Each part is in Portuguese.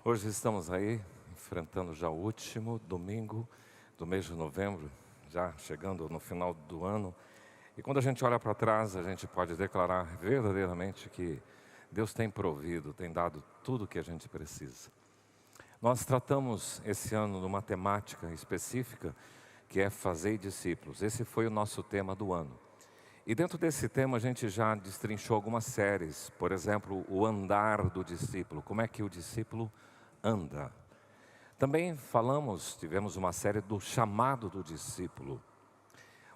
Hoje estamos aí, enfrentando já o último domingo do mês de novembro, já chegando no final do ano. E quando a gente olha para trás, a gente pode declarar verdadeiramente que Deus tem provido, tem dado tudo o que a gente precisa. Nós tratamos esse ano de uma temática específica, que é fazer discípulos. Esse foi o nosso tema do ano. E dentro desse tema a gente já destrinchou algumas séries. Por exemplo, o andar do discípulo. Como é que o discípulo anda? Também tivemos uma série do chamado do discípulo.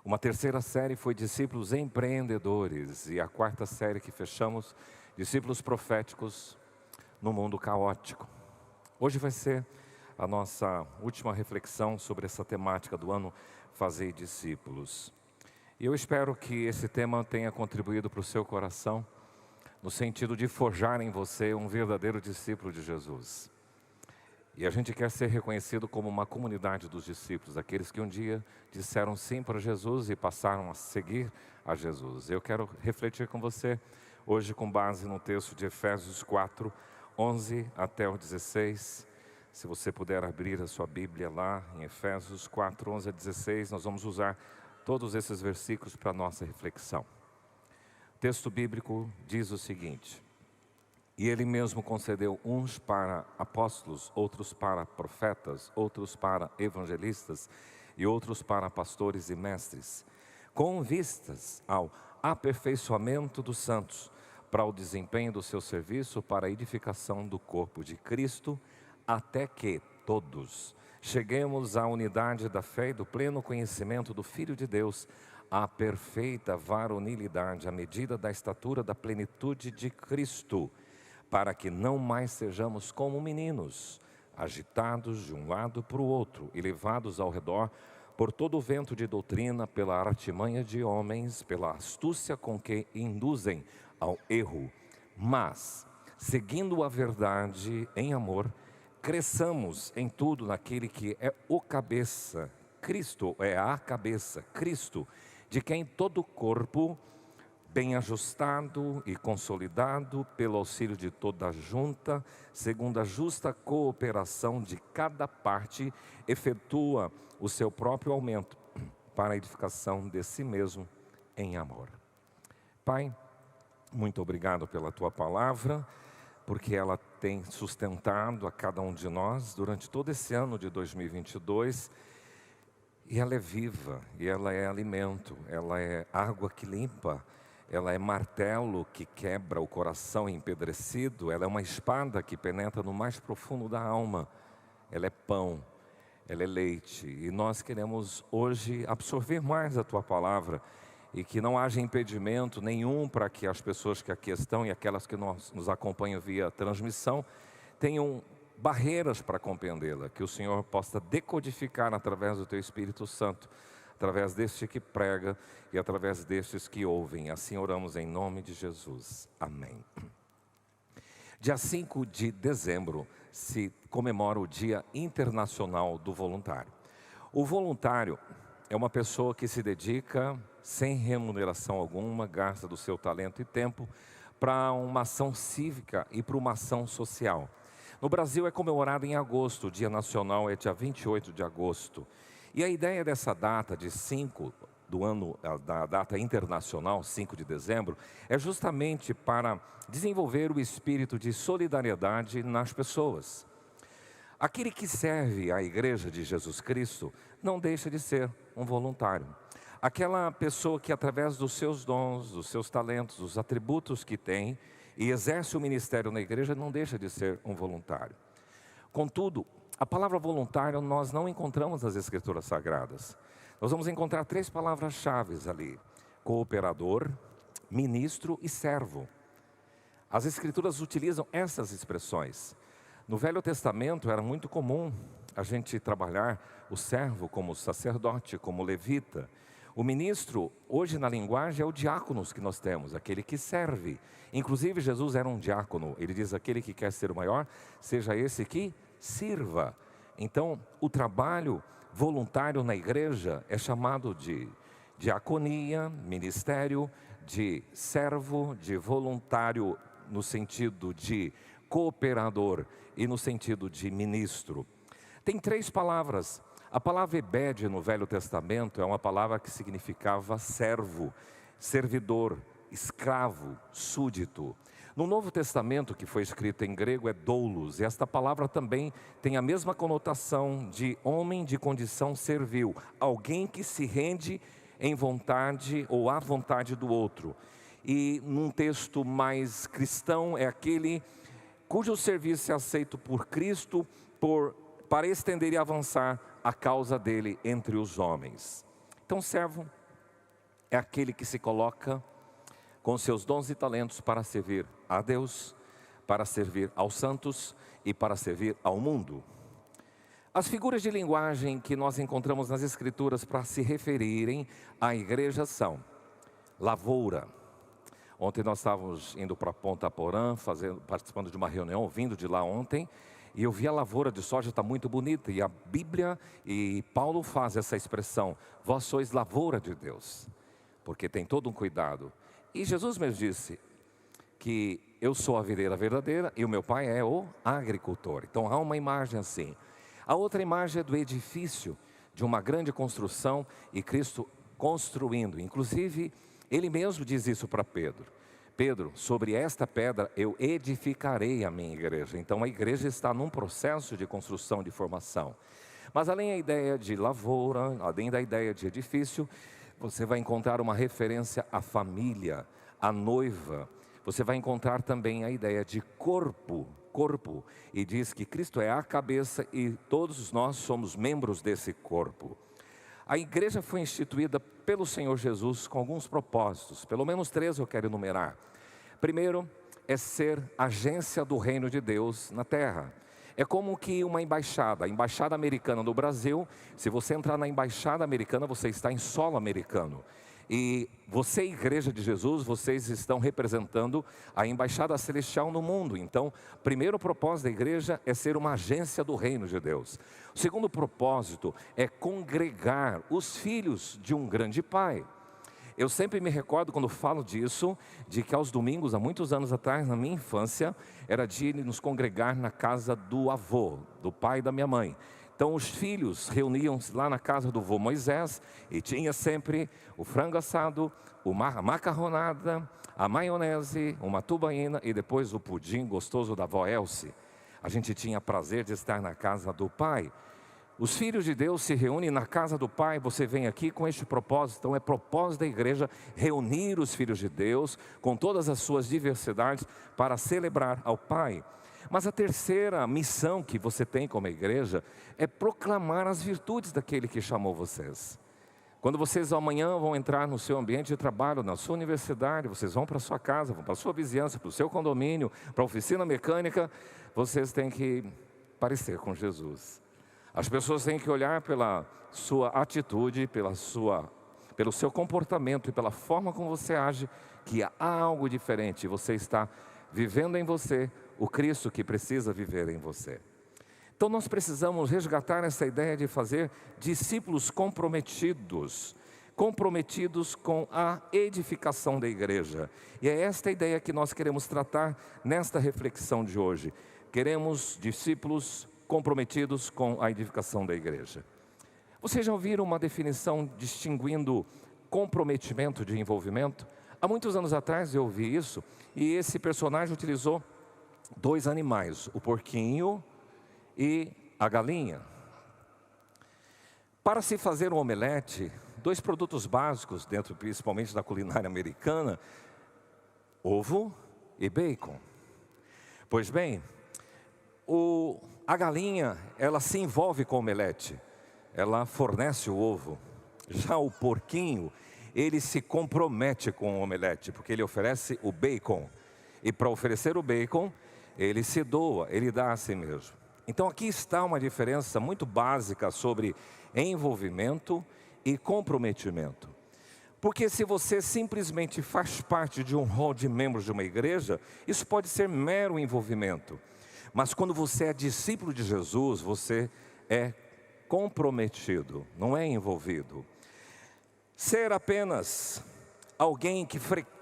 Uma terceira série foi discípulos empreendedores. E a quarta série que fechamos, discípulos proféticos no mundo caótico. Hoje vai ser a nossa última reflexão sobre essa temática do ano, fazer discípulos. E eu espero que esse tema tenha contribuído para o seu coração, no sentido de forjar em você um verdadeiro discípulo de Jesus. E a gente quer ser reconhecido como uma comunidade dos discípulos, aqueles que um dia disseram sim para Jesus e passaram a seguir a Jesus. Eu quero refletir com você hoje com base no texto de Efésios 4, 11 até o 16. Se você puder abrir a sua Bíblia lá em Efésios 4, 11 a 16, nós vamos usar todos esses versículos para a nossa reflexão. O texto bíblico diz o seguinte: e Ele mesmo concedeu uns para apóstolos, outros para profetas, outros para evangelistas e outros para pastores e mestres, com vistas ao aperfeiçoamento dos santos, para o desempenho do seu serviço, para a edificação do corpo de Cristo, até que todos cheguemos à unidade da fé e do pleno conhecimento do Filho de Deus, à perfeita varonilidade, à medida da estatura da plenitude de Cristo, para que não mais sejamos como meninos, agitados de um lado para o outro e levados ao redor por todo o vento de doutrina, pela artimanha de homens, pela astúcia com que induzem ao erro. Mas, seguindo a verdade em amor, cresçamos em tudo naquele que é o cabeça, Cristo é a cabeça, Cristo, de quem todo o corpo, bem ajustado e consolidado pelo auxílio de toda a junta, segundo a justa cooperação de cada parte, efetua o seu próprio aumento para a edificação de si mesmo em amor. Pai, muito obrigado pela Tua palavra, porque ela tem sustentado a cada um de nós durante todo esse ano de 2022, e ela é viva, e ela é alimento, ela é água que limpa, ela é martelo que quebra o coração empedrecido, ela é uma espada que penetra no mais profundo da alma, ela é pão, ela é leite, e nós queremos hoje absorver mais a Tua palavra, e que não haja impedimento nenhum para que as pessoas que aqui estão e aquelas que nos acompanham via transmissão tenham barreiras para compreendê-la, que o Senhor possa decodificar através do Teu Espírito Santo, através deste que prega e através destes que ouvem. Assim oramos em nome de Jesus. Amém. Dia 5 de dezembro se comemora o Dia Internacional do Voluntário. O voluntário é uma pessoa que se dedica sem remuneração alguma, gasta do seu talento e tempo para uma ação cívica e para uma ação social. No Brasil é comemorado em agosto, o Dia Nacional é dia 28 de agosto. E a ideia dessa data de 5 do ano, da data internacional, 5 de dezembro, é justamente para desenvolver o espírito de solidariedade nas pessoas. Aquele que serve à Igreja de Jesus Cristo não deixa de ser um voluntário. Aquela pessoa que através dos seus dons, dos seus talentos, dos atributos que tem e exerce o ministério na igreja, não deixa de ser um voluntário. Contudo, a palavra voluntário nós não encontramos nas Escrituras Sagradas. Nós vamos encontrar 3 palavras-chave ali: cooperador, ministro e servo. As Escrituras utilizam essas expressões. No Velho Testamento era muito comum a gente trabalhar o servo como sacerdote, como levita. O ministro, hoje na linguagem, é o diáconos que nós temos, aquele que serve. Inclusive Jesus era um diácono, ele diz: aquele que quer ser o maior, seja esse que sirva. Então, o trabalho voluntário na igreja é chamado de diaconia, ministério, de servo, de voluntário no sentido de cooperador e no sentido de ministro. Tem 3 palavras. A palavra ebed no Velho Testamento é uma palavra que significava servo, servidor, escravo, súdito. No Novo Testamento, que foi escrito em grego, é doulos, e esta palavra também tem a mesma conotação de homem de condição servil, alguém que se rende em vontade ou à vontade do outro. E num texto mais cristão, é aquele cujo serviço é aceito por Cristo para estender e avançar a causa dele entre os homens. Então, servo é aquele que se coloca com seus dons e talentos para servir a Deus, para servir aos santos e para servir ao mundo. As figuras de linguagem que nós encontramos nas Escrituras para se referirem à igreja são lavoura. Ontem nós estávamos indo para Ponta Porã, participando de uma reunião, vindo de lá ontem, e eu vi a lavoura de soja, está muito bonita, e a Bíblia e Paulo faz essa expressão, vós sois lavoura de Deus, porque tem todo um cuidado. E Jesus mesmo disse que eu sou a videira verdadeira e o meu pai é o agricultor. Então há uma imagem assim. A outra imagem é do edifício, de uma grande construção e Cristo construindo. Inclusive, ele mesmo diz isso para Pedro. Pedro, sobre esta pedra eu edificarei a minha igreja. Então a igreja está num processo de construção, de formação. Mas além da ideia de lavoura, além da ideia de edifício, você vai encontrar uma referência à família, à noiva. Você vai encontrar também a ideia de corpo. E diz que Cristo é a cabeça e todos nós somos membros desse corpo. A igreja foi instituída pelo Senhor Jesus com alguns propósitos. Pelo menos 3 eu quero enumerar. Primeiro, é ser agência do reino de Deus na terra. É como que uma embaixada, a embaixada americana no Brasil, se você entrar na embaixada americana, você está em solo americano. E você, Igreja de Jesus, vocês estão representando a embaixada celestial no mundo. Então, o primeiro propósito da igreja é ser uma agência do reino de Deus. O segundo propósito é congregar os filhos de um grande pai. Eu sempre me recordo quando falo disso, de que aos domingos, há muitos anos atrás, na minha infância, era de nos congregar na casa do avô, do pai da minha mãe. Então os filhos reuniam-se lá na casa do vô Moisés e tinha sempre o frango assado, a macarronada, a maionese, uma tubaína e depois o pudim gostoso da avó Elce. A gente tinha prazer de estar na casa do pai. Os filhos de Deus se reúnem na casa do Pai, você vem aqui com este propósito. Então é propósito da igreja reunir os filhos de Deus com todas as suas diversidades para celebrar ao Pai. Mas a terceira missão que você tem como igreja é proclamar as virtudes daquele que chamou vocês. Quando vocês amanhã vão entrar no seu ambiente de trabalho, na sua universidade, vocês vão para a sua casa, vão para a sua vizinhança, para o seu condomínio, para a oficina mecânica, vocês têm que parecer com Jesus. As pessoas têm que olhar pela sua atitude, pelo seu comportamento e pela forma como você age, que há algo diferente. Você está vivendo em você o Cristo que precisa viver em você. Então nós precisamos resgatar essa ideia de fazer discípulos comprometidos com a edificação da igreja. E é esta ideia que nós queremos tratar nesta reflexão de hoje. Queremos discípulos comprometidos com a edificação da igreja. Vocês já ouviram uma definição distinguindo comprometimento de envolvimento? Há muitos anos atrás eu ouvi isso, e esse personagem utilizou 2 animais, o porquinho e a galinha. Para se fazer um omelete, 2 produtos básicos, dentro principalmente da culinária americana, ovo e bacon. Pois bem, a galinha, ela se envolve com o omelete, ela fornece o ovo. Já o porquinho, ele se compromete com o omelete, porque ele oferece o bacon. E para oferecer o bacon, ele se doa, ele dá a si mesmo. Então aqui está uma diferença muito básica sobre envolvimento e comprometimento. Porque se você simplesmente faz parte de um rol de membros de uma igreja, isso pode ser mero envolvimento. Mas quando você é discípulo de Jesus, você é comprometido, não é envolvido. Ser apenas alguém que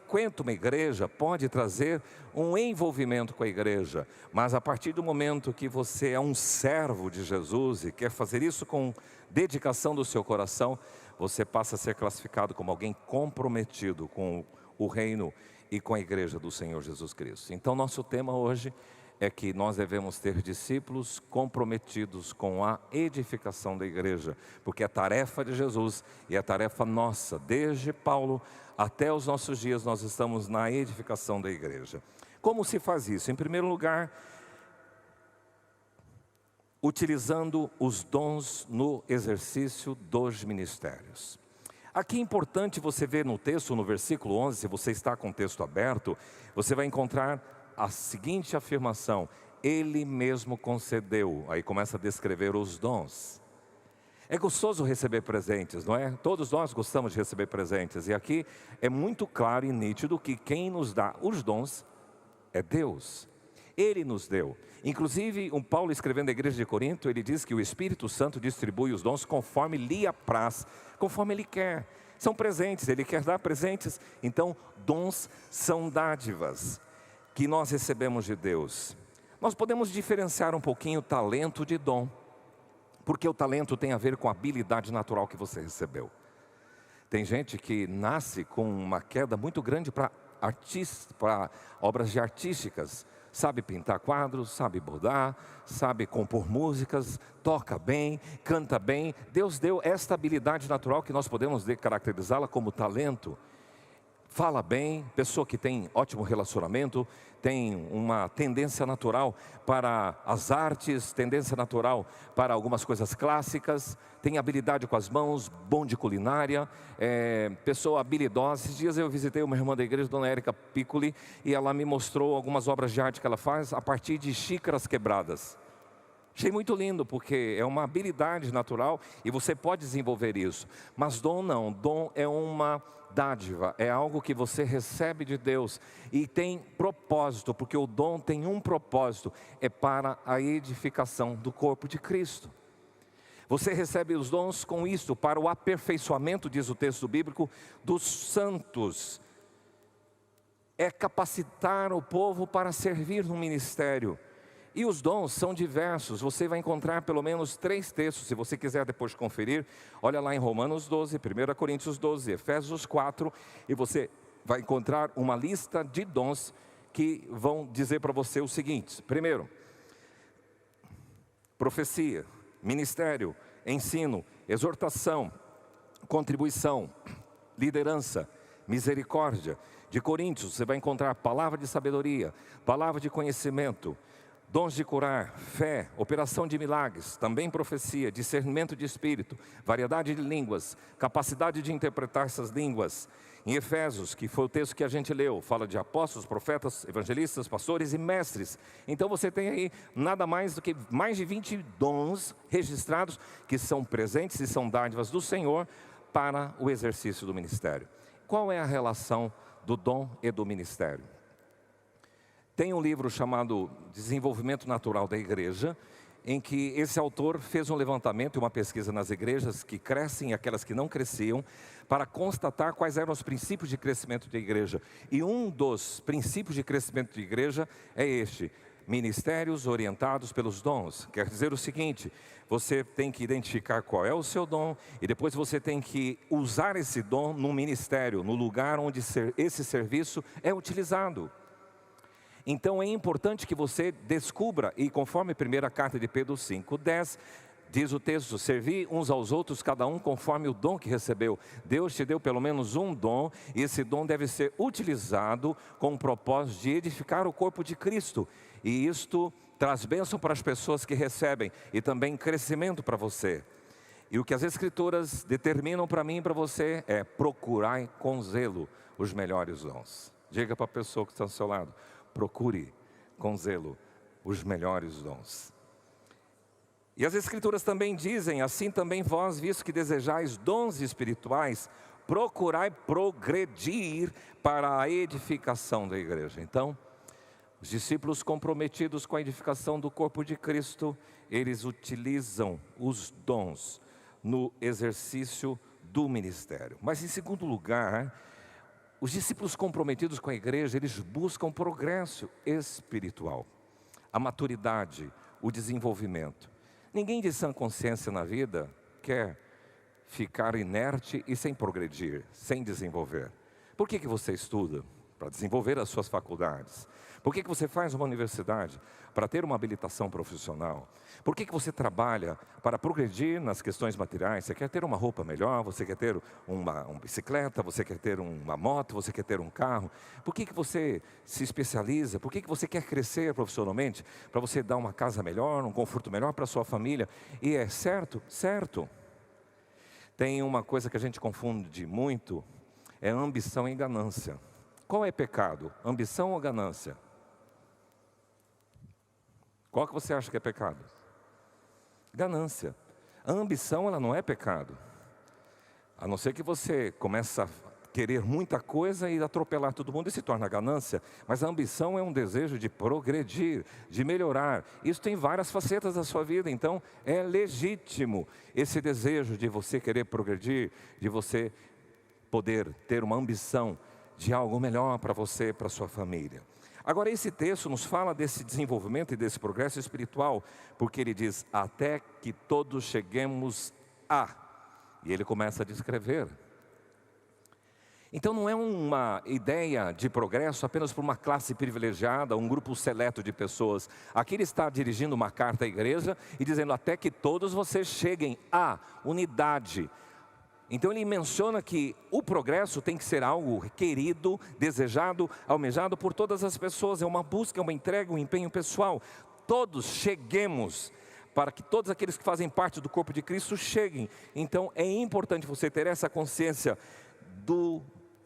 frequenta uma igreja pode trazer um envolvimento com a igreja, mas a partir do momento que você é um servo de Jesus e quer fazer isso com dedicação do seu coração, você passa a ser classificado como alguém comprometido com o reino e com a igreja do Senhor Jesus Cristo. Então nosso tema hoje é que nós devemos ter discípulos comprometidos com a edificação da igreja, porque é tarefa de Jesus e é tarefa nossa, desde Paulo até os nossos dias nós estamos na edificação da igreja. Como se faz isso? Em primeiro lugar, utilizando os dons no exercício dos ministérios. Aqui é importante você ver no texto, no versículo 11, se você está com o texto aberto, você vai encontrar a seguinte afirmação: Ele mesmo concedeu. Aí começa a descrever os dons. É gostoso receber presentes, não é? Todos nós gostamos de receber presentes. E aqui é muito claro e nítido que quem nos dá os dons é Deus. Ele nos deu. Inclusive, Paulo escrevendo à igreja de Corinto, ele diz que o Espírito Santo distribui os dons conforme lhe apraz, conforme ele quer. São presentes, ele quer dar presentes. Então, dons são dádivas que nós recebemos de Deus. Nós podemos diferenciar um pouquinho o talento de dom, porque o talento tem a ver com a habilidade natural que você recebeu. Tem gente que nasce com uma queda muito grande para obras de artísticas. Sabe pintar quadros, sabe bordar, sabe compor músicas, toca bem, canta bem. Deus deu esta habilidade natural que nós podemos caracterizá-la como talento. Fala bem, pessoa que tem ótimo relacionamento, tem uma tendência natural para as artes, tendência natural para algumas coisas clássicas, tem habilidade com as mãos, bom de culinária, pessoa habilidosa. Esses dias eu visitei uma irmã da igreja, Dona Érica Piccoli, e ela me mostrou algumas obras de arte que ela faz a partir de xícaras quebradas. Achei muito lindo, porque é uma habilidade natural e você pode desenvolver isso. Mas dom não, dom é uma dádiva, é algo que você recebe de Deus e tem propósito, porque o dom tem um propósito, é para a edificação do corpo de Cristo. Você recebe os dons com isto, para o aperfeiçoamento, diz o texto bíblico, dos santos. É capacitar o povo para servir no ministério. E os dons são diversos, você vai encontrar pelo menos 3 textos, se você quiser depois conferir, olha lá em Romanos 12, 1 Coríntios 12, Efésios 4, e você vai encontrar uma lista de dons que vão dizer para você o seguinte: primeiro, profecia, ministério, ensino, exortação, contribuição, liderança, misericórdia. De Coríntios você vai encontrar palavra de sabedoria, palavra de conhecimento, dons de curar, fé, operação de milagres, também profecia, discernimento de espírito, variedade de línguas, capacidade de interpretar essas línguas. Em Efésios, que foi o texto que a gente leu, fala de apóstolos, profetas, evangelistas, pastores e mestres. Então você tem aí nada mais do que mais de 20 dons registrados, que são presentes e são dádivas do Senhor para o exercício do ministério. Qual é a relação do dom e do ministério? Tem um livro chamado Desenvolvimento Natural da Igreja, em que esse autor fez um levantamento e uma pesquisa nas igrejas que crescem e aquelas que não cresciam, para constatar quais eram os princípios de crescimento da igreja. E um dos princípios de crescimento de igreja é este: ministérios orientados pelos dons. Quer dizer o seguinte: você tem que identificar qual é o seu dom e depois você tem que usar esse dom no ministério, no lugar onde esse serviço é utilizado. Então é importante que você descubra, e conforme a primeira carta de Pedro 5:10, diz o texto: servir uns aos outros, cada um conforme o dom que recebeu. Deus te deu pelo menos um dom, e esse dom deve ser utilizado com o propósito de edificar o corpo de Cristo. E isto traz bênção para as pessoas que recebem, e também crescimento para você. E o que as Escrituras determinam para mim e para você é: procurai com zelo os melhores dons. Diga para a pessoa que está ao seu lado: procure com zelo os melhores dons. E as Escrituras também dizem: assim também vós, visto que desejais dons espirituais, procurai progredir para a edificação da igreja. Então, os discípulos comprometidos com a edificação do corpo de Cristo, eles utilizam os dons no exercício do ministério. Mas em segundo lugar, os discípulos comprometidos com a igreja, eles buscam progresso espiritual, a maturidade, o desenvolvimento. Ninguém de sã consciência na vida quer ficar inerte e sem progredir, sem desenvolver. Por que você estuda? Para desenvolver as suas faculdades. Por que você faz uma universidade? Para ter uma habilitação profissional. Por que você trabalha? Para progredir nas questões materiais. Você quer ter uma roupa melhor, você quer ter uma bicicleta, você quer ter uma moto, você quer ter um carro. Por que você se especializa? Por que você quer crescer profissionalmente? Para você dar uma casa melhor, um conforto melhor para a sua família. E é certo? Certo. Tem uma coisa que a gente confunde muito, é ambição e ganância. Qual é pecado? Ambição ou ganância? Qual que você acha que é pecado? Ganância. A ambição, ela não é pecado. A não ser que você comece a querer muita coisa e atropelar todo mundo e se torna ganância. Mas a ambição é um desejo de progredir, de melhorar. Isso tem várias facetas da sua vida, então é legítimo esse desejo de você querer progredir, de você poder ter uma ambição de algo melhor para você, para sua família. Agora, esse texto nos fala desse desenvolvimento e desse progresso espiritual, porque ele diz, até que todos cheguemos a. E ele começa a descrever. Então não é uma ideia de progresso apenas para uma classe privilegiada, um grupo seleto de pessoas. Aqui ele está dirigindo uma carta à igreja e dizendo, até que todos vocês cheguem à unidade. Então ele menciona que o progresso tem que ser algo querido, desejado, almejado por todas as pessoas. É uma busca, é uma entrega, um empenho pessoal. Todos cheguemos, para que todos aqueles que fazem parte do corpo de Cristo cheguem. Então é importante você ter essa consciência do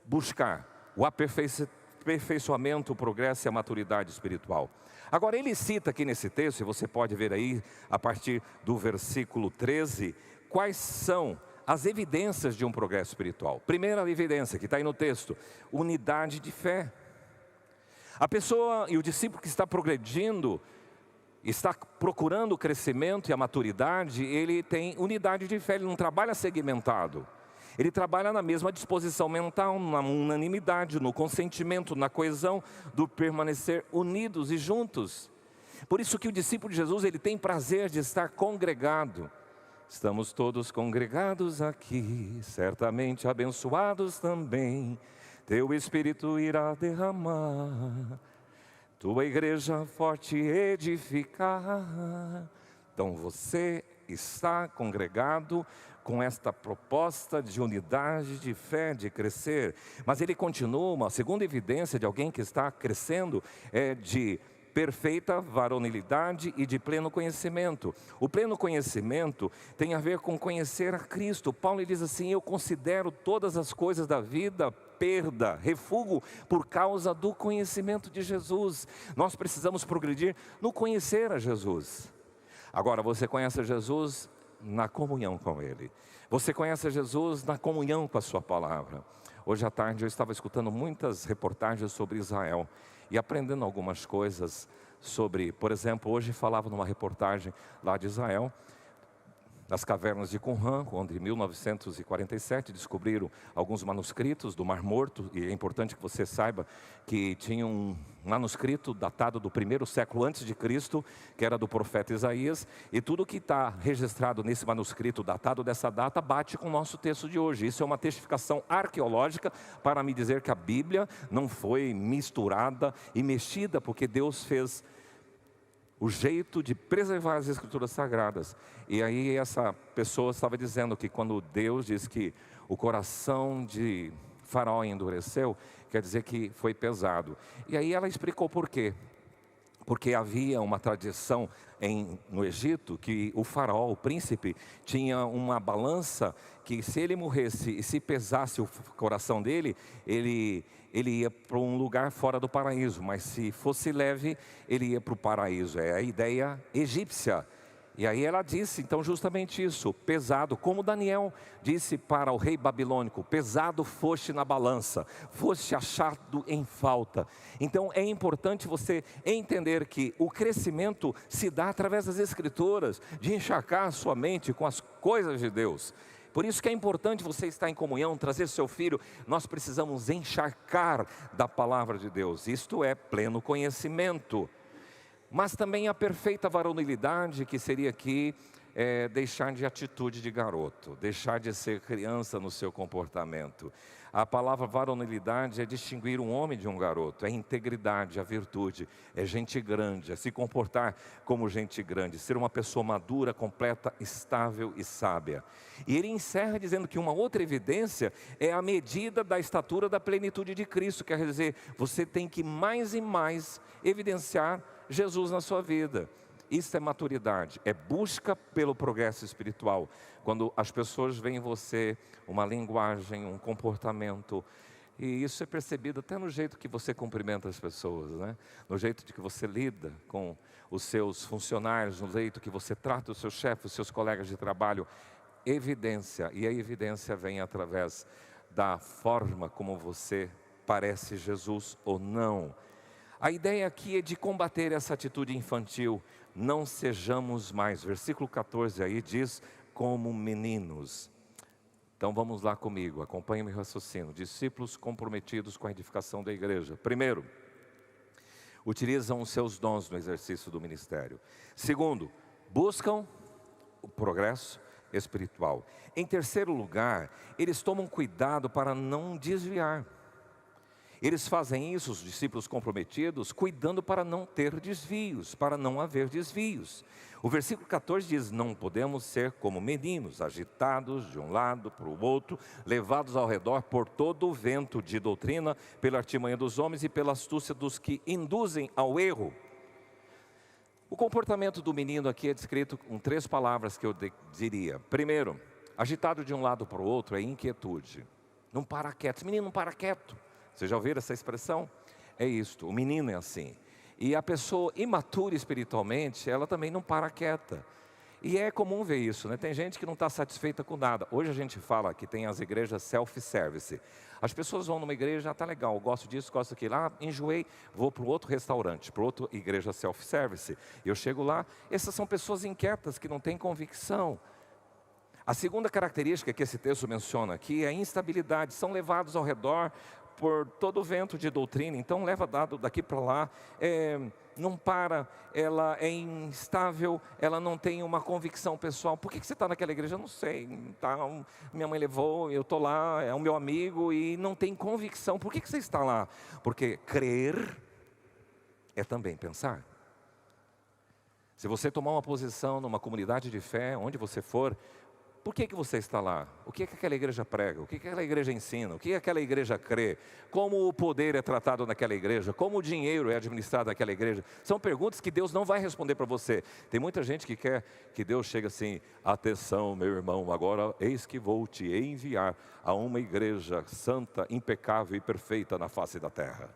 buscar o aperfeiçoamento, o progresso e a maturidade espiritual. Agora ele cita aqui nesse texto, e você pode ver aí a partir do versículo 13, quais são as evidências de um progresso espiritual. Primeira evidência que está aí no texto, unidade de fé. A pessoa e o discípulo que está progredindo, está procurando o crescimento e a maturidade, ele tem unidade de fé, ele não trabalha segmentado. Ele trabalha na mesma disposição mental, na unanimidade, no consentimento, na coesão do permanecer unidos e juntos. Por isso que o discípulo de Jesus, ele tem prazer de estar congregado. Estamos todos congregados aqui, certamente abençoados também. Teu Espírito irá derramar, tua igreja forte edificar. Então você está congregado com esta proposta de unidade, de fé, de crescer. Mas ele continua, uma segunda evidência de alguém que está crescendo é de perfeita varonilidade e de pleno conhecimento. O pleno conhecimento tem a ver com conhecer a Cristo. Paulo diz assim, eu considero todas as coisas da vida perda, refúgio por causa do conhecimento de Jesus. Nós precisamos progredir no conhecer a Jesus. Agora, você conhece a Jesus na comunhão com Ele. Você conhece a Jesus na comunhão com a sua palavra. Hoje à tarde eu estava escutando muitas reportagens sobre Israel e aprendendo algumas coisas sobre, por exemplo, hoje falava numa reportagem lá de Israel, nas cavernas de Qumran, onde em 1947 descobriram alguns manuscritos do Mar Morto, e é importante que você saiba que tinha um manuscrito datado do 1º século antes de Cristo, que era do profeta Isaías, e tudo que está registrado nesse manuscrito datado dessa data bate com o nosso texto de hoje. Isso é uma testificação arqueológica para me dizer que a Bíblia não foi misturada e mexida, porque Deus fez o jeito de preservar as escrituras sagradas. E aí essa pessoa estava dizendo que quando Deus diz que o coração de Faraó endureceu, quer dizer que foi pesado. E aí ela explicou por quê. Porque havia uma tradição no Egito que o faraó, o príncipe, tinha uma balança que se ele morresse e se pesasse o coração dele, ele ia para um lugar fora do paraíso, mas se fosse leve, ele ia para o paraíso. É a ideia egípcia. E aí ela disse, então, justamente isso, pesado, como Daniel disse para o rei babilônico, pesado foste na balança, foste achado em falta. Então é importante você entender que o crescimento se dá através das escrituras, de encharcar a sua mente com as coisas de Deus. Por isso que é importante você estar em comunhão, trazer seu filho. Nós precisamos encharcar da palavra de Deus, isto é, pleno conhecimento. Mas também a perfeita varonilidade, que seria aqui deixar de atitude de garoto, deixar de ser criança no seu comportamento. A palavra varonilidade é distinguir um homem de um garoto, é integridade, a virtude, é gente grande, é se comportar como gente grande, ser uma pessoa madura, completa, estável e sábia. E ele encerra dizendo que uma outra evidência é a medida da estatura da plenitude de Cristo, quer dizer, você tem que mais e mais evidenciar Jesus na sua vida. Isso é maturidade, é busca pelo progresso espiritual. Quando as pessoas veem em você uma linguagem, um comportamento, e isso é percebido até no jeito que você cumprimenta as pessoas, né? No jeito de que você lida com os seus funcionários, no jeito que você trata os seus chefes, os seus colegas de trabalho. Evidência, e a evidência vem através da forma como você parece Jesus ou não. A ideia aqui é de combater essa atitude infantil. Não sejamos mais, versículo 14 aí diz, como meninos. Então vamos lá comigo, acompanhe meu raciocínio. Discípulos comprometidos com a edificação da igreja. Primeiro, utilizam os seus dons no exercício do ministério. Segundo, buscam o progresso espiritual. Em terceiro lugar, eles tomam cuidado para não desviar. Eles fazem isso, os discípulos comprometidos, cuidando para não ter desvios, para não haver desvios. O versículo 14 diz, não podemos ser como meninos, agitados de um lado para o outro, levados ao redor por todo o vento de doutrina, pela artimanha dos homens e pela astúcia dos que induzem ao erro. O comportamento do menino aqui é descrito com 3 palavras que eu diria. Primeiro, agitado de um lado para o outro é inquietude. Não para quieto, esse menino não para quieto. Vocês já ouviram essa expressão? É isto, o menino é assim. E a pessoa imatura espiritualmente, ela também não para quieta. E é comum ver isso, né? Tem gente que não está satisfeita com nada. Hoje a gente fala que tem as igrejas self-service. As pessoas vão numa igreja, tá legal, gosto disso, gosto daquilo. Enjoei, vou para outro restaurante, para outra igreja self-service. Eu chego lá, essas são pessoas inquietas, que não têm convicção. A segunda característica que esse texto menciona aqui é a instabilidade. São levados ao redor por todo o vento de doutrina, então leva dado daqui para lá, não para, ela é instável, ela não tem uma convicção pessoal. Por que você está naquela igreja? Eu não sei, tá, minha mãe levou, eu estou lá, é o meu amigo e não tem convicção. Por que você está lá? Porque crer é também pensar. Se você tomar uma posição numa comunidade de fé, onde você for, por que você está lá? O que aquela igreja prega? O que aquela igreja ensina? O que aquela igreja crê? Como o poder é tratado naquela igreja? Como o dinheiro é administrado naquela igreja? São perguntas que Deus não vai responder para você. Tem muita gente que quer que Deus chegue assim, atenção meu irmão, agora eis que vou te enviar a uma igreja santa, impecável e perfeita na face da terra.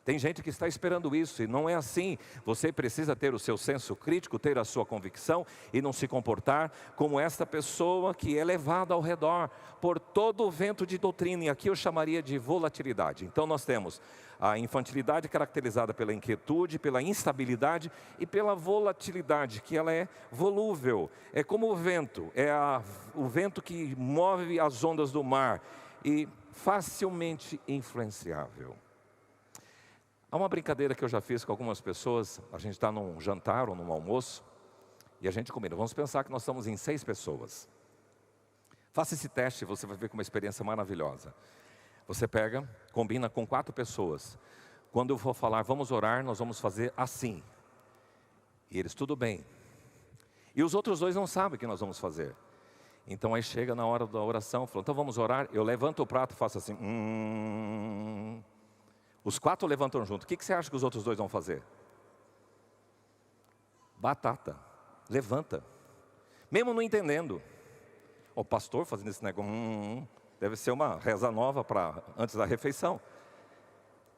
Tem gente que está esperando isso e não é assim. Você precisa ter o seu senso crítico, ter a sua convicção e não se comportar como esta pessoa que é levada ao redor por todo o vento de doutrina. E aqui eu chamaria de volatilidade. Então nós temos a infantilidade caracterizada pela inquietude, pela instabilidade e pela volatilidade, que ela é volúvel. É como o vento, o vento que move as ondas do mar e facilmente influenciável. Há uma brincadeira que eu já fiz com algumas pessoas. A gente está num jantar ou num almoço e a gente combina. Vamos pensar que nós estamos em 6 pessoas. Faça esse teste e você vai ver que é uma experiência maravilhosa. Você pega, combina com 4 pessoas. Quando eu for falar, vamos orar, nós vamos fazer assim. E eles, tudo bem. E os outros 2 não sabem o que nós vamos fazer. Então aí chega na hora da oração, falando, então vamos orar. Eu levanto o prato e faço assim. Os 4 levantam junto. O que você acha que os outros 2 vão fazer? Batata. Levanta. Mesmo não entendendo. O pastor fazendo esse negócio. Deve ser uma reza nova para antes da refeição.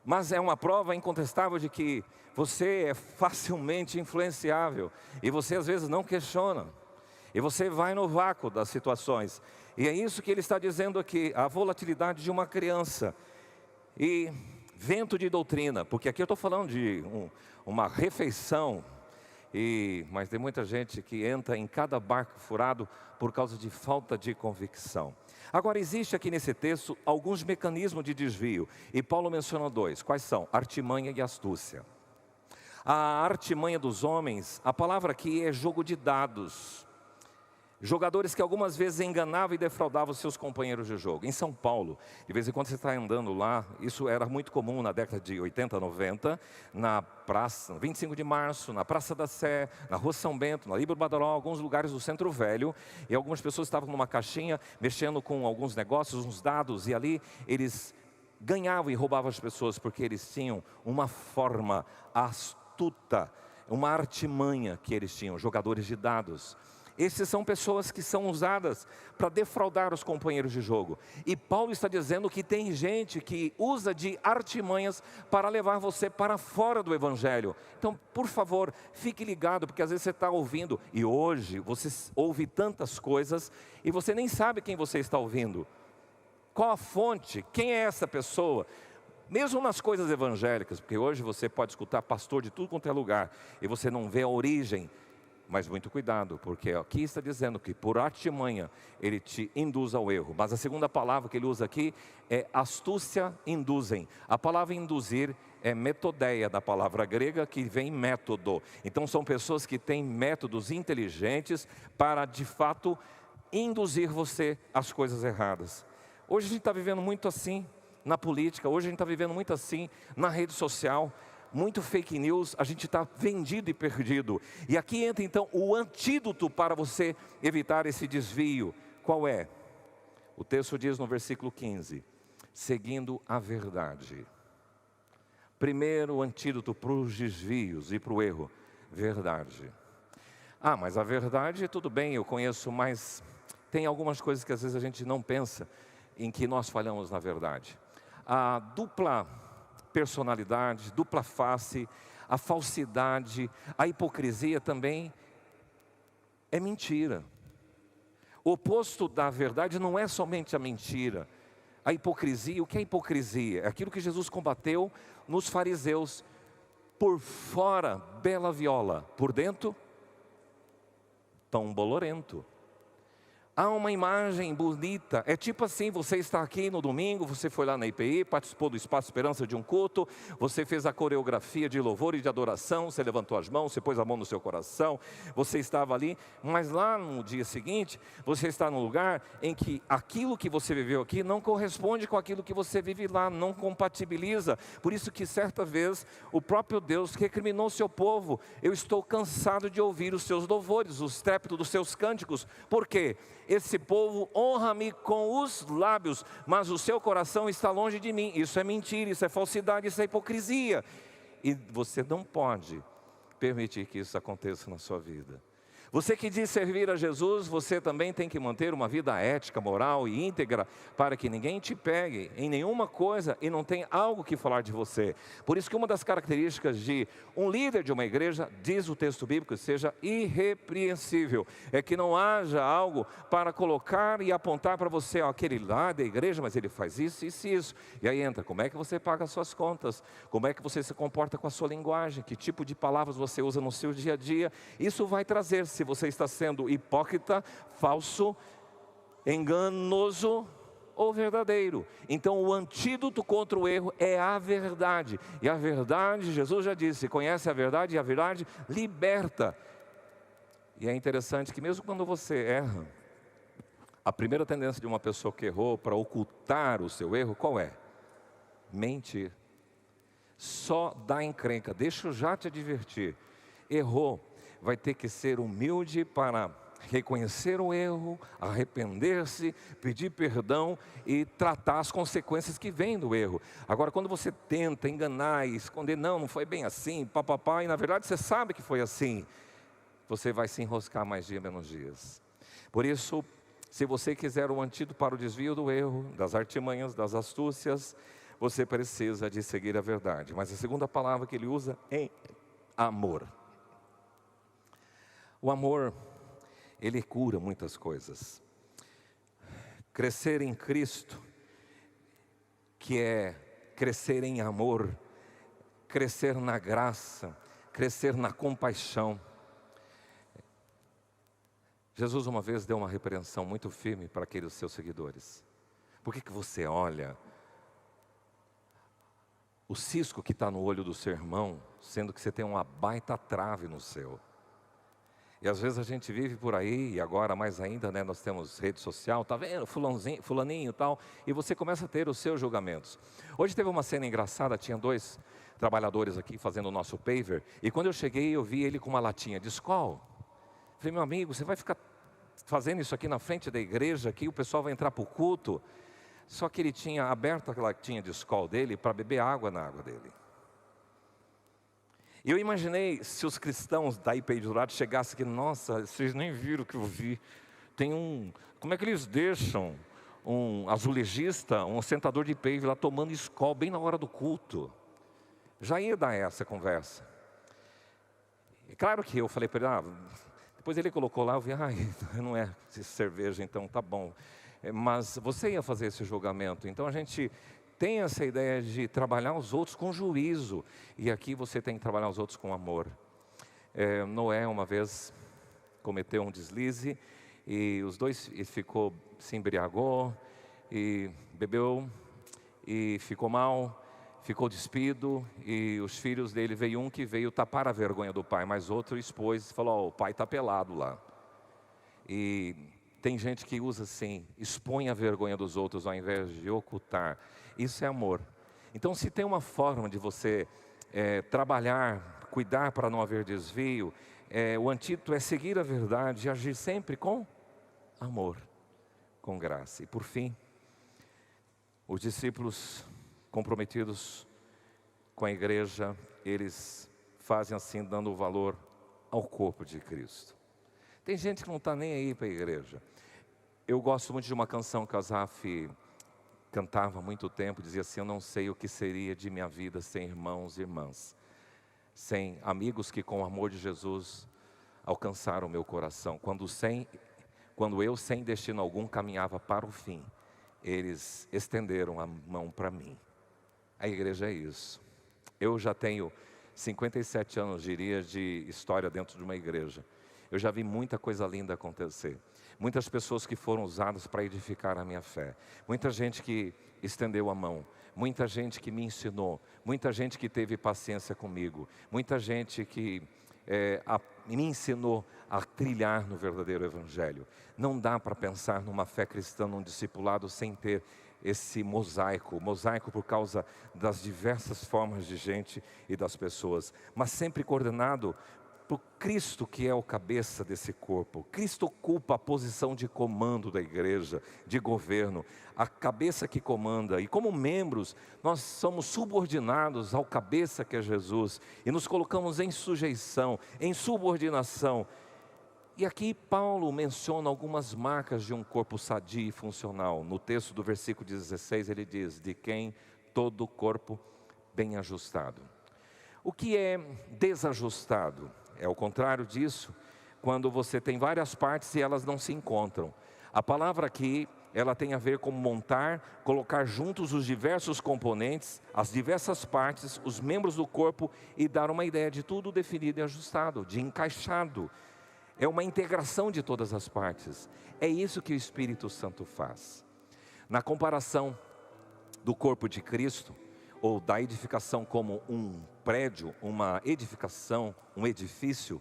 Mas é uma prova incontestável de que você é facilmente influenciável. E você às vezes não questiona. E você vai no vácuo das situações. E é isso que ele está dizendo aqui. A volatilidade de uma criança. E vento de doutrina, porque aqui eu estou falando de uma refeição, Mas tem muita gente que entra em cada barco furado por causa de falta de convicção. Agora, existe aqui nesse texto alguns mecanismos de desvio, e Paulo menciona dois. Quais são? Artimanha e astúcia. A artimanha dos homens, a palavra aqui é jogo de dados. Jogadores que algumas vezes enganavam e defraudavam seus companheiros de jogo. Em São Paulo, de vez em quando você está andando lá, isso era muito comum na década de 80, 90, na praça, 25 de março, na Praça da Sé, na Rua São Bento, na Líbero Badaró, alguns lugares do Centro Velho, e algumas pessoas estavam numa caixinha, mexendo com alguns negócios, uns dados, e ali eles ganhavam e roubavam as pessoas, porque eles tinham uma forma astuta, uma artimanha que eles tinham, jogadores de dados. Esses são pessoas que são usadas para defraudar os companheiros de jogo. E Paulo está dizendo que tem gente que usa de artimanhas para levar você para fora do Evangelho. Então, por favor, fique ligado, porque às vezes você está ouvindo, e hoje você ouve tantas coisas, e você nem sabe quem você está ouvindo. Qual a fonte? Quem é essa pessoa? Mesmo nas coisas evangélicas, porque hoje você pode escutar pastor de tudo quanto é lugar, e você não vê a origem. Mas muito cuidado, porque aqui está dizendo que por artimanha ele te induz ao erro. Mas a segunda palavra que ele usa aqui é astúcia induzem. A palavra induzir é metodeia, da palavra grega, que vem método. Então são pessoas que têm métodos inteligentes para de fato induzir você às coisas erradas. Hoje a gente está vivendo muito assim na política, hoje a gente está vivendo muito assim na rede social. Muito fake news, a gente está vendido e perdido. E aqui entra então o antídoto para você evitar esse desvio. Qual é? O texto diz no versículo 15: seguindo a verdade. Primeiro antídoto para os desvios e para o erro: verdade. Mas a verdade, tudo bem, eu conheço, mas tem algumas coisas que às vezes a gente não pensa em que nós falhamos na verdade. A dupla personalidade, dupla face, a falsidade, a hipocrisia também é mentira. O oposto da verdade não é somente a mentira. A hipocrisia, o que é hipocrisia? É aquilo que Jesus combateu nos fariseus. Por fora, bela viola, por dentro, tão bolorento. Há uma imagem bonita, é tipo assim, você está aqui no domingo, você foi lá na IPI, participou do Espaço Esperança de um culto, você fez a coreografia de louvor e de adoração, você levantou as mãos, você pôs a mão no seu coração, você estava ali, mas lá no dia seguinte, você está num lugar em que aquilo que você viveu aqui não corresponde com aquilo que você vive lá, não compatibiliza. Por isso que certa vez o próprio Deus recriminou o seu povo: eu estou cansado de ouvir os seus louvores, o estrépito dos seus cânticos. Por quê? Esse povo honra-me com os lábios, mas o seu coração está longe de mim. Isso é mentira, isso é falsidade, isso é hipocrisia. E você não pode permitir que isso aconteça na sua vida. Você que diz servir a Jesus, você também tem que manter uma vida ética, moral e íntegra, para que ninguém te pegue em nenhuma coisa e não tenha algo que falar de você. Por isso que uma das características de um líder de uma igreja, diz o texto bíblico, seja irrepreensível. É que não haja algo para colocar e apontar para você: aquele lá da igreja, mas ele faz isso, isso e isso. E aí entra, como é que você paga as suas contas? Como é que você se comporta com a sua linguagem? Que tipo de palavras você usa no seu dia a dia? Isso vai trazer, se você está sendo hipócrita, falso, enganoso ou verdadeiro. Então o antídoto contra o erro é a verdade. E a verdade, Jesus já disse, conhece a verdade e a verdade liberta. E é interessante que mesmo quando você erra, a primeira tendência de uma pessoa que errou para ocultar o seu erro, qual é? Mentir. Só dá encrenca. Deixa eu já te advertir. Errou, vai ter que ser humilde para reconhecer o erro, arrepender-se, pedir perdão e tratar as consequências que vêm do erro. Agora, quando você tenta enganar e esconder, não foi bem assim, papapá, e na verdade você sabe que foi assim, você vai se enroscar mais dia menos dias. Por isso, se você quiser o antídoto para o desvio do erro, das artimanhas, das astúcias, você precisa de seguir a verdade. Mas a segunda palavra que ele usa é amor. O amor, ele cura muitas coisas. Crescer em Cristo, que é crescer em amor, crescer na graça, crescer na compaixão. Jesus uma vez deu uma repreensão muito firme para aqueles seus seguidores. Por que você olha o cisco que está no olho do seu irmão, sendo que você tem uma baita trave no seu? E às vezes a gente vive por aí, e agora mais ainda, né, nós temos rede social, tá vendo, fulaninho e tal, e você começa a ter os seus julgamentos. Hoje teve uma cena engraçada, tinha 2 trabalhadores aqui fazendo o nosso paver, e quando eu cheguei eu vi ele com uma latinha de Skol. Falei, meu amigo, você vai ficar fazendo isso aqui na frente da igreja, aqui o pessoal vai entrar para o culto? Só que ele tinha aberto a latinha de Skol dele para beber água na água dele. E eu imaginei se os cristãos da IPI do lado chegassem aqui, nossa, vocês nem viram o que eu vi. Como é que eles deixam um azulejista, um sentador de IPI lá tomando Skol bem na hora do culto? Já ia dar essa conversa. E claro que eu falei para ele, depois ele colocou lá, eu vi, não é cerveja, então tá bom. Mas você ia fazer esse julgamento, então a gente tem essa ideia de trabalhar os outros com juízo, e aqui você tem que trabalhar os outros com amor. Noé uma vez cometeu um deslize, e os dois se embriagou, e bebeu, e ficou mal, ficou despido, e os filhos dele, veio um que veio tapar a vergonha do pai, mas outro expôs e falou, o pai está pelado lá. E tem gente que usa assim, expõe a vergonha dos outros ao invés de ocultar. Isso é amor. Então se tem uma forma de você trabalhar, cuidar para não haver desvio, o antídoto é seguir a verdade e agir sempre com amor, com graça. E por fim, os discípulos comprometidos com a igreja, eles fazem assim, dando valor ao corpo de Cristo. Tem gente que não está nem aí para a igreja. Eu gosto muito de uma canção que Asaf cantava há muito tempo, dizia assim, eu não sei o que seria de minha vida sem irmãos e irmãs, sem amigos que com o amor de Jesus alcançaram o meu coração. Quando eu sem destino algum caminhava para o fim, eles estenderam a mão para mim. A igreja é isso. Eu já tenho 57 anos, diria, de história dentro de uma igreja. Eu já vi muita coisa linda acontecer. Muitas pessoas que foram usadas para edificar a minha fé. Muita gente que estendeu a mão. Muita gente que me ensinou. Muita gente que teve paciência comigo. Muita gente que me ensinou a trilhar no verdadeiro evangelho. Não dá para pensar numa fé cristã, num discipulado, sem ter esse mosaico por causa das diversas formas de gente e das pessoas, mas sempre coordenado por Cristo, que é o cabeça desse corpo. Cristo ocupa a posição de comando da igreja, de governo, a cabeça que comanda, e como membros, nós somos subordinados ao cabeça que é Jesus, e nos colocamos em sujeição, em subordinação. E aqui Paulo menciona algumas marcas de um corpo sadio e funcional. No texto do versículo 16 ele diz, de quem todo o corpo bem ajustado. O que é desajustado? É o contrário disso, quando você tem várias partes e elas não se encontram. A palavra aqui, ela tem a ver com montar, colocar juntos os diversos componentes, as diversas partes, os membros do corpo, e dar uma ideia de tudo definido e ajustado, de encaixado. É uma integração de todas as partes. É isso que o Espírito Santo faz. Na comparação do corpo de Cristo, ou da edificação como um prédio, uma edificação, um edifício,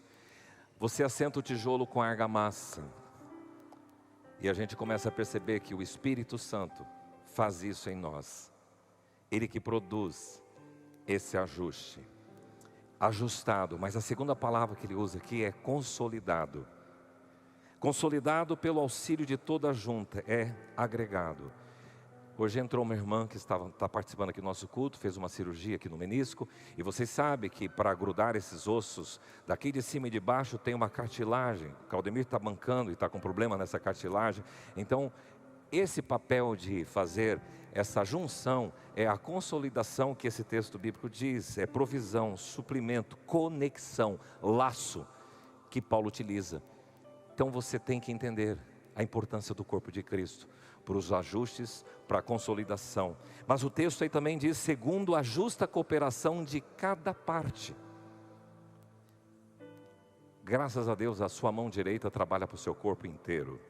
você assenta o tijolo com a argamassa. E a gente começa a perceber que o Espírito Santo faz isso em nós. Ele que produz esse ajuste. Ajustado, mas a segunda palavra que ele usa aqui é consolidado. Consolidado pelo auxílio de toda a junta, é agregado. Hoje entrou uma irmã que está participando aqui do nosso culto, fez uma cirurgia aqui no menisco, e vocês sabem que para grudar esses ossos, daqui de cima e de baixo tem uma cartilagem. O Claudemir está mancando e está com problema nessa cartilagem. Então, esse papel de fazer essa junção é a consolidação que esse texto bíblico diz, é provisão, suprimento, conexão, laço que Paulo utiliza. Então você tem que entender a importância do corpo de Cristo, para os ajustes, para a consolidação. Mas o texto aí também diz, segundo a justa cooperação de cada parte. Graças a Deus, a sua mão direita trabalha para o seu corpo inteiro.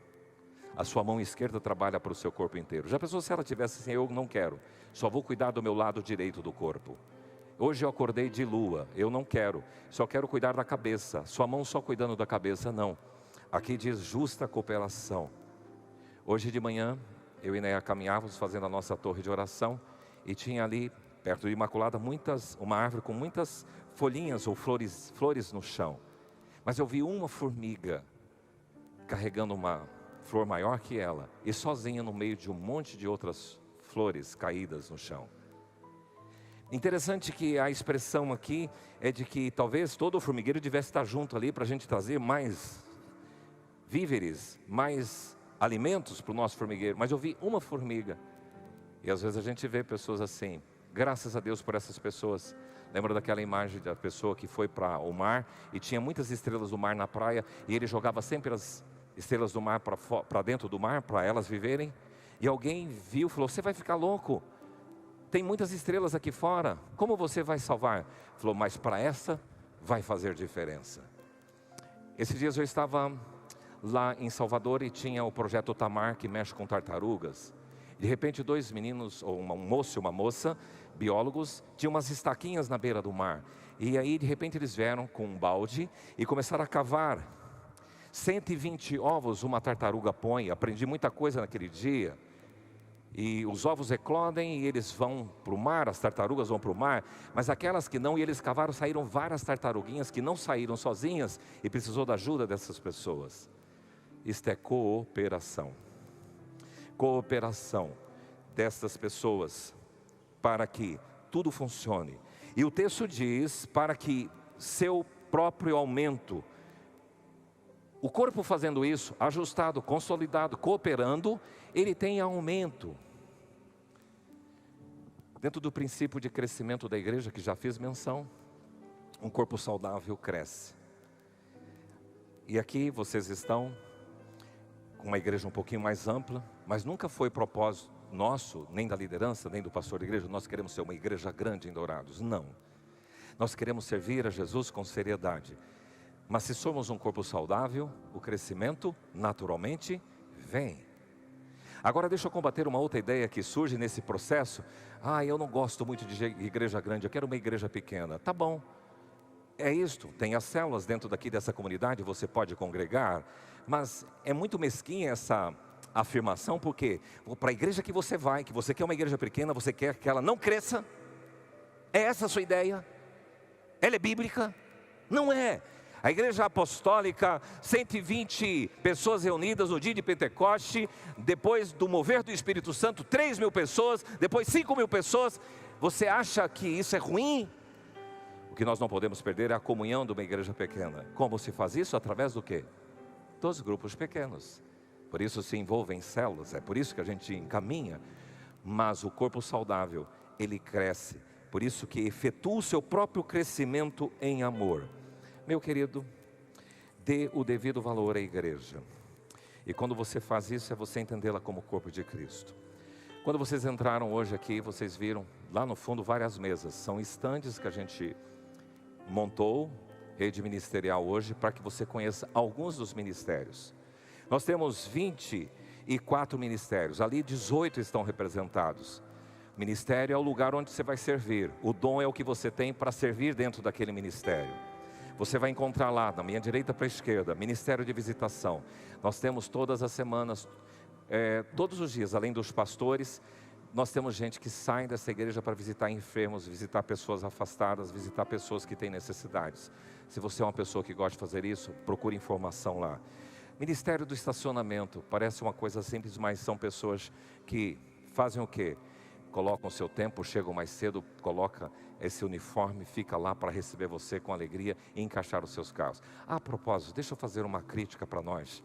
A sua mão esquerda trabalha para o seu corpo inteiro. Já pensou se ela tivesse assim, eu não quero, só vou cuidar do meu lado direito do corpo. Hoje eu acordei de lua, eu não quero, só quero cuidar da cabeça. Sua mão só cuidando da cabeça, não. Aqui diz justa cooperação. Hoje de manhã, eu e Neia caminhávamos fazendo a nossa torre de oração. E tinha ali, perto de Imaculada, uma árvore com muitas folhinhas ou flores no chão. Mas eu vi uma formiga carregando uma flor maior que ela, e sozinha no meio de um monte de outras flores caídas no chão. Interessante que a expressão aqui é de que talvez todo o formigueiro devesse estar junto ali para a gente trazer mais víveres, mais alimentos para o nosso formigueiro. Mas eu vi uma formiga, e às vezes a gente vê pessoas assim. Graças a Deus por essas pessoas. Lembra daquela imagem da pessoa que foi para o mar e tinha muitas estrelas do mar na praia, e ele jogava sempre as estrelas do mar para dentro do mar, para elas viverem. E alguém viu e falou: você vai ficar louco, tem muitas estrelas aqui fora, como você vai salvar? Falou: mas para essa vai fazer diferença. Esses dias eu estava lá em Salvador e tinha o projeto Tamar, que mexe com tartarugas. De repente 2 meninos, ou um moço e uma moça, biólogos, tinham umas estaquinhas na beira do mar. E aí de repente eles vieram com um balde e começaram a cavar. 120 ovos uma tartaruga põe. Aprendi muita coisa naquele dia. E os ovos eclodem e eles vão para o mar, as tartarugas vão para o mar. Mas aquelas que não, e eles cavaram, saíram várias tartaruguinhas que não saíram sozinhas e precisou da ajuda dessas pessoas. Isto é cooperação. Cooperação dessas pessoas para que tudo funcione. E o texto diz, para que seu próprio aumento, o corpo fazendo isso, ajustado, consolidado, cooperando, ele tem aumento. Dentro do princípio de crescimento da igreja, que já fiz menção, um corpo saudável cresce. E aqui vocês estão com uma igreja um pouquinho mais ampla, mas nunca foi propósito nosso, nem da liderança, nem do pastor da igreja, nós queremos ser uma igreja grande em Dourados. Não. Nós queremos servir a Jesus com seriedade. Mas se somos um corpo saudável, o crescimento naturalmente vem. Agora deixa eu combater uma outra ideia que surge nesse processo. Eu não gosto muito de igreja grande, eu quero uma igreja pequena. Tá bom, é isto, tem as células dentro daqui dessa comunidade, você pode congregar. Mas é muito mesquinha essa afirmação, porque para a igreja que você vai, que você quer uma igreja pequena, você quer que ela não cresça? É essa a sua ideia? Ela é bíblica? Não é. A igreja apostólica, 120 pessoas reunidas no dia de Pentecoste, depois do mover do Espírito Santo, 3.000 pessoas, depois 5.000 pessoas. Você acha que isso é ruim? O que nós não podemos perder é a comunhão de uma igreja pequena. Como se faz isso? Através do quê? Dos grupos pequenos. Por isso se envolve em células, é por isso que a gente encaminha. Mas o corpo saudável, ele cresce. Por isso que efetua o seu próprio crescimento em amor. Meu querido, dê o devido valor à igreja. E quando você faz isso, é você entendê-la como corpo de Cristo. Quando vocês entraram hoje aqui, vocês viram lá no fundo várias mesas. São estandes que a gente montou, rede ministerial hoje, para que você conheça alguns dos ministérios. Nós temos 24 ministérios, ali 18 estão representados. O ministério é o lugar onde você vai servir. O dom é o que você tem para servir dentro daquele ministério. Você vai encontrar lá, da minha direita para a esquerda, Ministério de Visitação. Nós temos todas as semanas, todos os dias, além dos pastores, nós temos gente que sai dessa igreja para visitar enfermos, visitar pessoas afastadas, visitar pessoas que têm necessidades. Se você é uma pessoa que gosta de fazer isso, procure informação lá. Ministério do Estacionamento, parece uma coisa simples, mas são pessoas que fazem o quê? Colocam o seu tempo, chegam mais cedo, coloca esse uniforme, fica lá para receber você com alegria e encaixar os seus carros. A propósito, deixa eu fazer uma crítica para nós.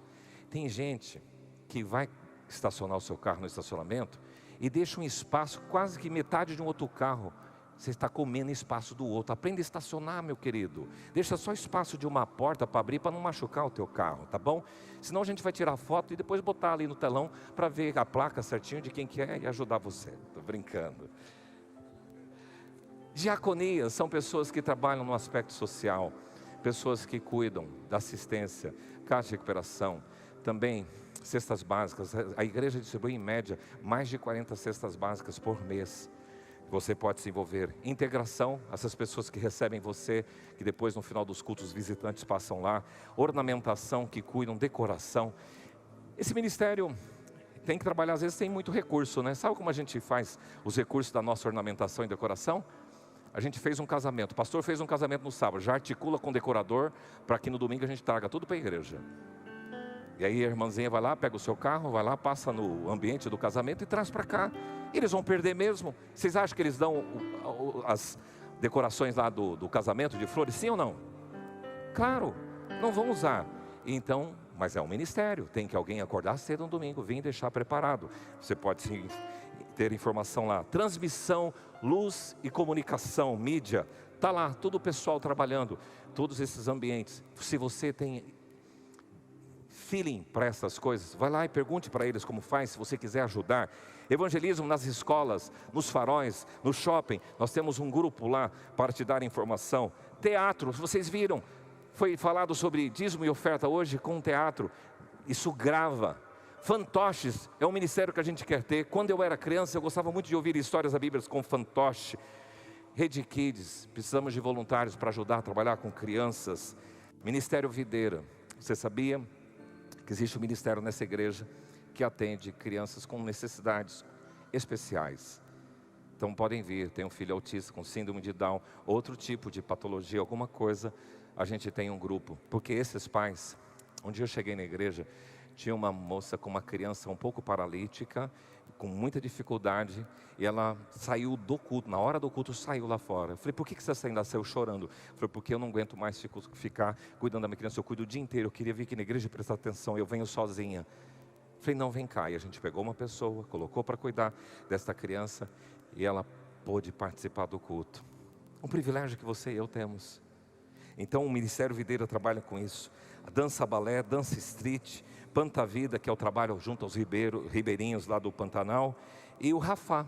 Tem gente que vai estacionar o seu carro no estacionamento e deixa um espaço, quase que metade de um outro carro. Você está comendo espaço do outro. Aprenda a estacionar, meu querido. Deixa só espaço de uma porta para abrir, para não machucar o teu carro, tá bom? Senão a gente vai tirar foto e depois botar ali no telão para ver a placa certinho de quem que é e ajudar você. Estou brincando. Diaconias são pessoas que trabalham no aspecto social. pessoas que cuidam da assistência, casa de recuperação, também cestas básicas. A igreja distribui em média mais de 40 cestas básicas por mês. Você pode se envolver. Integração, essas pessoas que recebem você, que depois no final dos cultos os visitantes passam lá. Ornamentação, que cuidam, decoração. Esse ministério tem que trabalhar, às vezes tem muito recurso, né? Sabe como a gente faz os recursos da nossa ornamentação e decoração? A gente fez um casamento, o pastor fez um casamento no sábado, já articula com o decorador, para que no domingo a gente traga tudo para a igreja. E aí a irmãzinha vai lá, pega o seu carro, vai lá, passa no ambiente do casamento e traz para cá. Eles vão perder mesmo? Vocês acham que eles dão as decorações lá do casamento de flores, sim ou não? Claro, não vão usar. Então, mas é um ministério, tem que alguém acordar cedo no domingo, vir deixar preparado. Você pode sim ter informação lá. Transmissão, luz e comunicação, mídia, está lá, todo o pessoal trabalhando, todos esses ambientes. Se você tem feeling para essas coisas, vai lá e pergunte para eles como faz, se você quiser ajudar. Evangelismo nas escolas, nos faróis, no shopping, nós temos um grupo lá para te dar informação. Teatro, vocês viram, foi falado sobre dízimo e oferta hoje com teatro, isso grava. Fantoches, é um ministério que a gente quer ter. Quando eu era criança, eu gostava muito de ouvir histórias da Bíblia com fantoche. Rede Kids, precisamos de voluntários para ajudar a trabalhar com crianças. Ministério Videira, você sabia que existe um ministério nessa igreja que atende crianças com necessidades especiais? Então podem vir, tem um filho autista com síndrome de Down, outro tipo de patologia, alguma coisa, a gente tem um grupo. Porque esses pais, um dia eu cheguei na igreja, tinha uma moça com uma criança um pouco paralítica, com muita dificuldade, e ela saiu do culto, na hora do culto saiu lá fora. Eu falei, por que você está saindo? Ela saiu chorando. Eu falei, porque eu não aguento mais ficar cuidando da minha criança, eu cuido o dia inteiro, eu queria vir aqui na igreja e prestar atenção, eu venho sozinha. Eu falei, não, vem cá. E a gente pegou uma pessoa, colocou para cuidar desta criança, e ela pôde participar do culto. Um privilégio que você e eu temos. Então o Ministério Videira trabalha com isso. A dança balé, dança street, Panta Vida, que é o trabalho junto aos ribeirinhos lá do Pantanal, e o Rafá.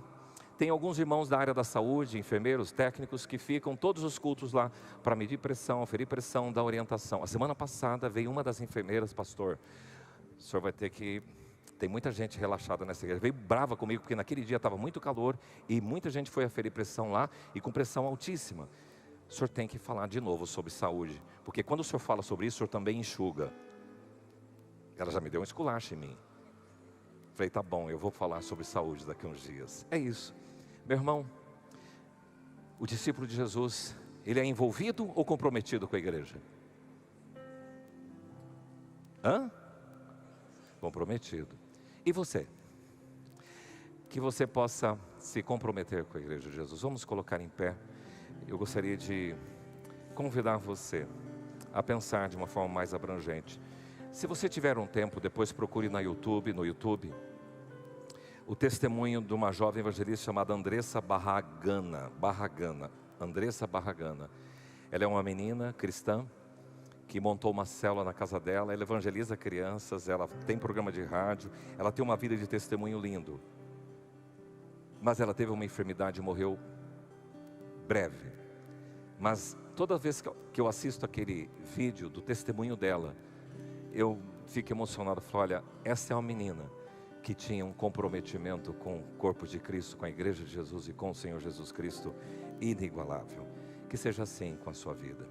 Tem alguns irmãos da área da saúde, enfermeiros, técnicos, que ficam todos os cultos lá para medir pressão, aferir pressão, dar orientação. A semana passada veio uma das enfermeiras, pastor, o senhor vai ter que... Tem muita gente relaxada nessa igreja, veio brava comigo, porque naquele dia estava muito calor, e muita gente foi aferir pressão lá, e com pressão altíssima. O senhor tem que falar de novo sobre saúde, porque quando o senhor fala sobre isso, o senhor também enxuga. Ela já me deu um esculacho em mim. Falei, tá bom, eu vou falar sobre saúde daqui a uns dias. É isso. Meu irmão, o discípulo de Jesus, ele é envolvido ou comprometido com a igreja? Comprometido. E você? Que você possa se comprometer com a igreja de Jesus. Vamos colocar em pé. Eu gostaria de convidar você a pensar de uma forma mais abrangente. Se você tiver um tempo, depois procure no YouTube, o testemunho de uma jovem evangelista chamada Andressa Barragana. Andressa Barragana. Ela é uma menina cristã que montou uma célula na casa dela, ela evangeliza crianças, ela tem programa de rádio, ela tem uma vida de testemunho lindo. Mas ela teve uma enfermidade e morreu breve. Mas toda vez que eu assisto aquele vídeo do testemunho dela, eu fico emocionado. Falo, olha, essa é uma menina que tinha um comprometimento com o corpo de Cristo, com a igreja de Jesus e com o Senhor Jesus Cristo inigualável. Que seja assim com a sua vida.